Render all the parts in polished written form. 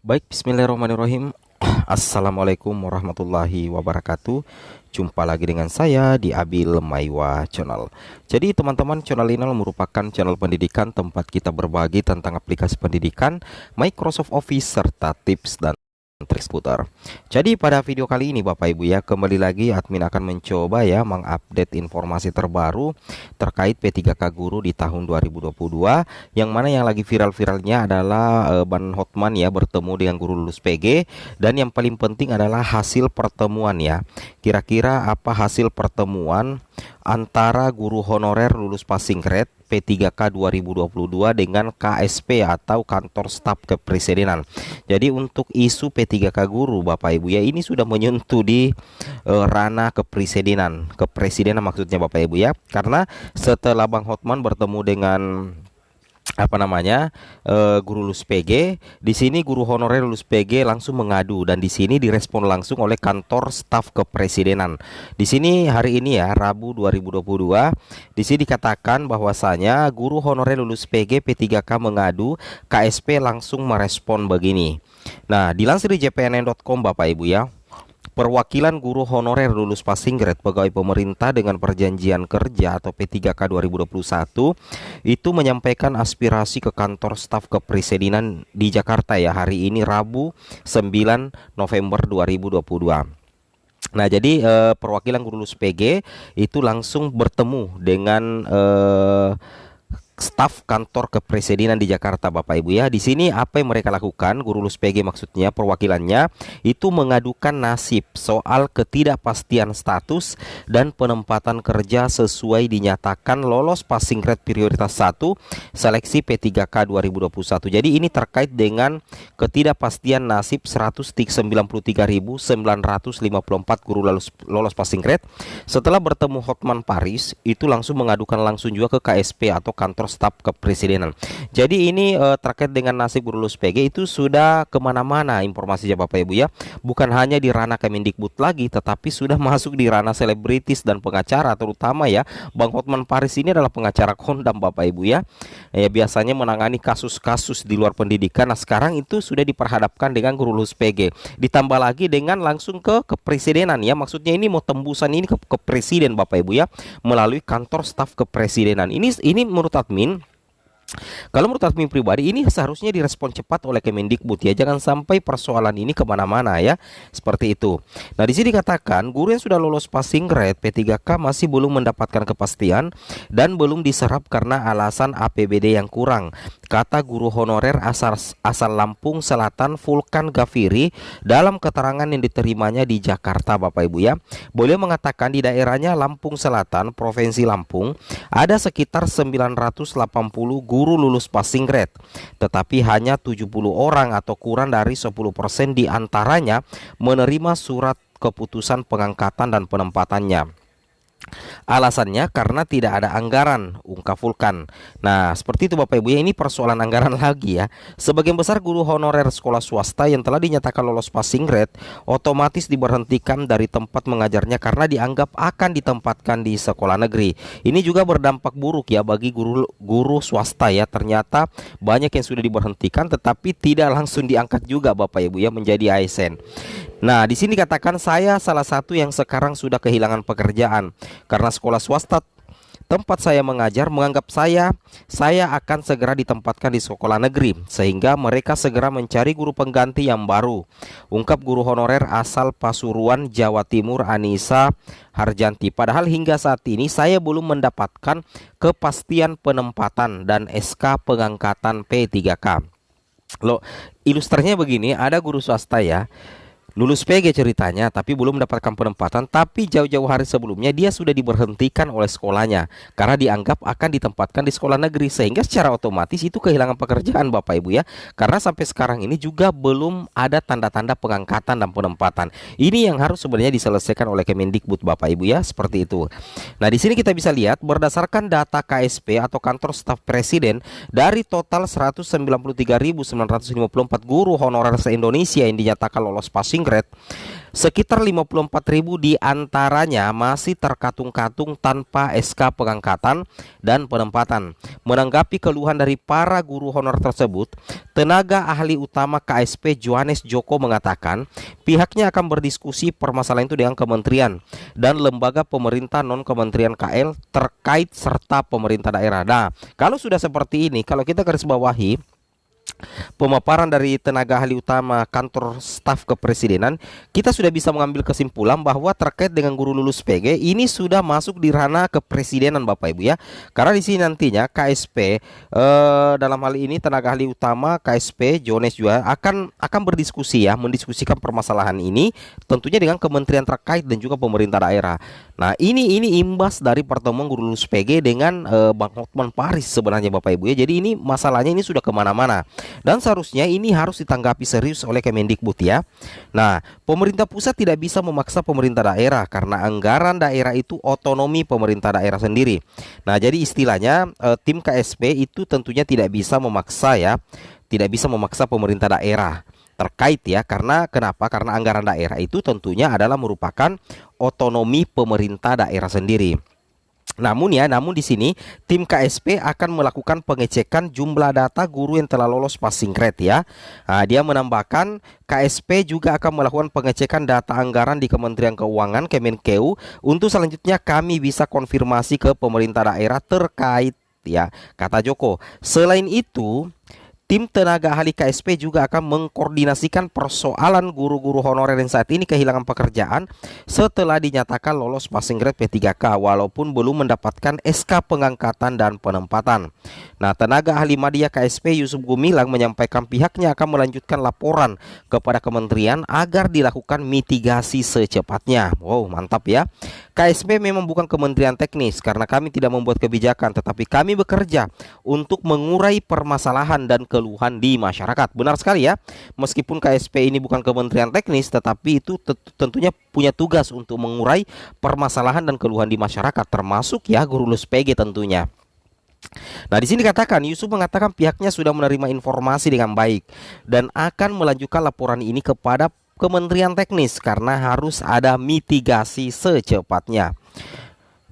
Baik, bismillahirrahmanirrahim. Assalamualaikum warahmatullahi wabarakatuh. Jumpa lagi dengan saya di Abil Maiwa Channel. Jadi teman-teman, channel ini merupakan channel pendidikan tempat kita berbagi tentang aplikasi pendidikan, Microsoft Office, serta tips dan trik seputar. Jadi pada video kali ini Bapak Ibu ya, kembali lagi admin akan mencoba ya mengupdate informasi terbaru terkait P3K Guru di tahun 2022, yang mana yang lagi viral-viralnya adalah Ban Hotman ya bertemu dengan guru lulus PG, dan yang paling penting adalah hasil pertemuan ya. Kira-kira apa hasil pertemuan antara guru honorer lulus passing grade P3K 2022 dengan KSP atau kantor staf kepresidenan. Jadi untuk isu P3K guru Bapak Ibu ya, ini sudah menyentuh di ranah kepresidenan maksudnya Bapak Ibu ya. Karena setelah Bang Hotman bertemu dengan guru lulus PG, di sini guru honorer lulus PG langsung mengadu, dan di sini direspon langsung oleh kantor staf kepresidenan. Di sini hari ini ya, Rabu 2022, di sini dikatakan bahwasanya guru honorer lulus PG P3K mengadu, KSP langsung merespon begini. Nah, dilansir di jpnn.com Bapak Ibu ya, perwakilan guru honorer lulus passing grade pegawai pemerintah dengan perjanjian kerja atau P3K 2021 itu menyampaikan aspirasi ke kantor staf kepresidenan di Jakarta ya, hari ini Rabu 9 November 2022. Nah, jadi perwakilan guru lulus PG itu langsung bertemu dengan staf kantor kepresidenan di Jakarta Bapak Ibu ya. Di sini apa yang mereka lakukan, guru lulus PG maksudnya perwakilannya itu mengadukan nasib soal ketidakpastian status dan penempatan kerja sesuai dinyatakan lolos passing grade prioritas 1 seleksi P3K 2021. Jadi ini terkait dengan ketidakpastian nasib 193.954 guru lolos passing grade. Setelah bertemu Hotman Paris, itu langsung mengadukan langsung juga ke KSP atau kantor staf kepresidenan. Jadi ini terkait dengan nasib guru lulus PG itu sudah kemana-mana informasinya Bapak Ibu ya. Bukan hanya di ranah Kemendikbud lagi, tetapi sudah masuk di ranah selebritis dan pengacara, terutama ya Bang Hotman Paris ini adalah pengacara kondam Bapak Ibu ya. Biasanya menangani kasus-kasus di luar pendidikan. Nah, sekarang itu sudah diperhadapkan dengan guru lulus PG. Ditambah lagi dengan langsung ke kepresidenan ya. Maksudnya ini mau tembusan ini ke presiden Bapak Ibu ya, melalui kantor staf kepresidenan. Ini menurut admin, kalau menurut admin pribadi, ini seharusnya direspon cepat oleh Kemendikbud ya. Jangan sampai persoalan ini kemana-mana ya, seperti itu. Nah, di sini dikatakan guru yang sudah lolos passing grade P3K masih belum mendapatkan kepastian dan belum diserap karena alasan APBD yang kurang, kata guru honorer asal Lampung Selatan Vulkan Gafiri dalam keterangan yang diterimanya di Jakarta Bapak Ibu ya. Beliau mengatakan di daerahnya Lampung Selatan, Provinsi Lampung, ada sekitar 980 guru lulus passing grade, tetapi hanya 70 orang atau kurang dari 10% di antaranya menerima surat keputusan pengangkatan dan penempatannya. Alasannya karena tidak ada anggaran, ungkap Vulkan. Nah, seperti itu Bapak Ibu ya, ini persoalan anggaran lagi ya. Sebagian besar guru honorer sekolah swasta yang telah dinyatakan lolos passing grade otomatis diberhentikan dari tempat mengajarnya karena dianggap akan ditempatkan di sekolah negeri. Ini juga berdampak buruk ya bagi guru swasta ya. Ternyata banyak yang sudah diberhentikan tetapi tidak langsung diangkat juga Bapak Ibu ya menjadi ASN. Nah, di sini katakan saya salah satu yang sekarang sudah kehilangan pekerjaan karena sekolah swasta tempat saya mengajar menganggap saya akan segera ditempatkan di sekolah negeri, sehingga mereka segera mencari guru pengganti yang baru, ungkap guru honorer asal Pasuruan, Jawa Timur, Anissa Harjanti. Padahal hingga saat ini saya belum mendapatkan kepastian penempatan dan SK pengangkatan P3K. Loh, ilustrasinya begini, ada guru swasta ya, lulus PG ceritanya, tapi belum mendapatkan penempatan. Tapi jauh-jauh hari sebelumnya dia sudah diberhentikan oleh sekolahnya karena dianggap akan ditempatkan di sekolah negeri, sehingga secara otomatis itu kehilangan pekerjaan Bapak Ibu ya. Karena sampai sekarang ini juga belum ada tanda-tanda pengangkatan dan penempatan. Ini yang harus sebenarnya diselesaikan oleh Kemendikbud Bapak Ibu ya, seperti itu. Nah, di sini kita bisa lihat berdasarkan data KSP atau kantor staf presiden, dari total 193.954 guru honorer se-Indonesia yang dinyatakan lolos passing grade, Sekitar 54.000 di antaranya masih terkatung-katung tanpa SK pengangkatan dan penempatan. Menanggapi keluhan dari para guru honor tersebut, tenaga ahli utama KSP Johannes Joko mengatakan pihaknya akan berdiskusi permasalahan itu dengan kementerian dan lembaga pemerintah non-kementerian KL terkait serta pemerintah daerah. Nah, kalau sudah seperti ini, kalau kita garis bawahi pemaparan dari tenaga ahli utama kantor staf kepresidenan, kita sudah bisa mengambil kesimpulan bahwa terkait dengan guru lulus PG ini sudah masuk di ranah kepresidenan Bapak Ibu ya. Karena di sini nantinya KSP dalam hal ini tenaga ahli utama KSP Jones juga akan berdiskusi ya, mendiskusikan permasalahan ini tentunya dengan kementerian terkait dan juga pemerintah daerah. Nah, ini imbas dari pertemuan guru lulus PG dengan Bang Hotman Paris sebenarnya Bapak Ibu ya. Jadi ini masalahnya ini sudah kemana-mana. Dan seharusnya ini harus ditanggapi serius oleh Kemendikbud ya. Nah, pemerintah pusat tidak bisa memaksa pemerintah daerah karena anggaran daerah itu otonomi pemerintah daerah sendiri. Nah, jadi istilahnya tim KSP itu tentunya tidak bisa memaksa ya, tidak bisa memaksa pemerintah daerah terkait ya. Karena kenapa? Karena anggaran daerah itu tentunya adalah merupakan otonomi pemerintah daerah sendiri. Namun di sini tim KSP akan melakukan pengecekan jumlah data guru yang telah lolos passing grade ya. Nah, dia menambahkan KSP juga akan melakukan pengecekan data anggaran di Kementerian Keuangan Kemenkeu untuk selanjutnya kami bisa konfirmasi ke pemerintah daerah terkait ya, kata Joko. Selain itu, tim tenaga ahli KSP juga akan mengkoordinasikan persoalan guru-guru honorer yang saat ini kehilangan pekerjaan setelah dinyatakan lolos passing grade P3K walaupun belum mendapatkan SK pengangkatan dan penempatan. Nah, tenaga ahli media KSP Yusuf Gumilang menyampaikan pihaknya akan melanjutkan laporan kepada kementerian agar dilakukan mitigasi secepatnya. Wow, mantap ya. KSP memang bukan kementerian teknis karena kami tidak membuat kebijakan, tetapi kami bekerja untuk mengurai permasalahan dan keluhan di masyarakat. Benar sekali ya. Meskipun KSP ini bukan kementerian teknis, tetapi itu tentunya punya tugas untuk mengurai permasalahan dan keluhan di masyarakat, termasuk ya guru lulus PG tentunya. Nah, di sini katakan Yusuf mengatakan pihaknya sudah menerima informasi dengan baik dan akan melanjutkan laporan ini kepada Kementerian Teknis karena harus ada mitigasi secepatnya.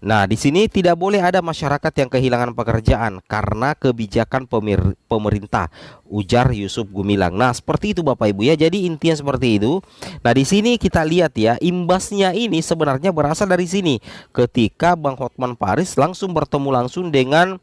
Nah, di sini tidak boleh ada masyarakat yang kehilangan pekerjaan karena kebijakan pemerintah, ujar Yusuf Gumilang. Nah, seperti itu Bapak Ibu ya. Jadi intinya seperti itu. Nah, di sini kita lihat ya, imbasnya ini sebenarnya berasal dari sini. Ketika Bang Hotman Paris bertemu langsung dengan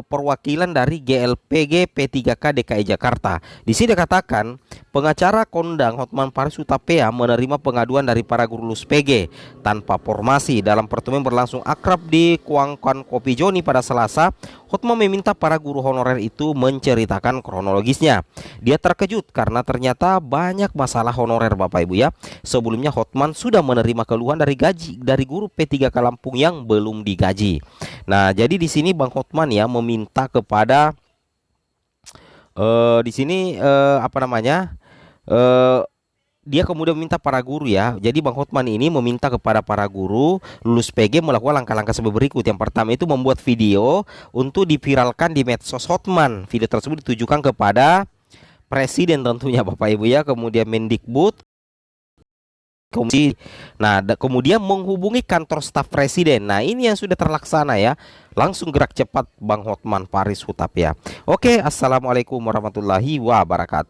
perwakilan dari GLPG P3K DKI Jakarta. Di sini dikatakan pengacara kondang Hotman Paris Hutapea menerima pengaduan dari para guru lulus PG tanpa formasi. Dalam pertemuan berlangsung akrab di Kuangkan Kopi Joni pada Selasa, Hotman meminta para guru honorer itu menceritakan kronologisnya. Dia terkejut karena ternyata banyak masalah honorer Bapak Ibu ya. Sebelumnya Hotman sudah menerima keluhan dari guru P3K Lampung yang belum digaji. Nah, jadi di sini Bang Hotman ya meminta kepada di sini dia kemudian meminta para guru ya. Jadi Bang Hotman ini meminta kepada para guru lulus PG melakukan langkah-langkah sebagai berikut. Yang pertama itu membuat video untuk diviralkan di medsos Hotman. Video tersebut ditujukan kepada Presiden tentunya Bapak Ibu ya. Kemudian Mendikbud. Nah, kemudian menghubungi kantor staf presiden. Nah, ini yang sudah terlaksana ya. Langsung gerak cepat Bang Hotman Paris Hutapea. Oke, assalamualaikum warahmatullahi wabarakatuh.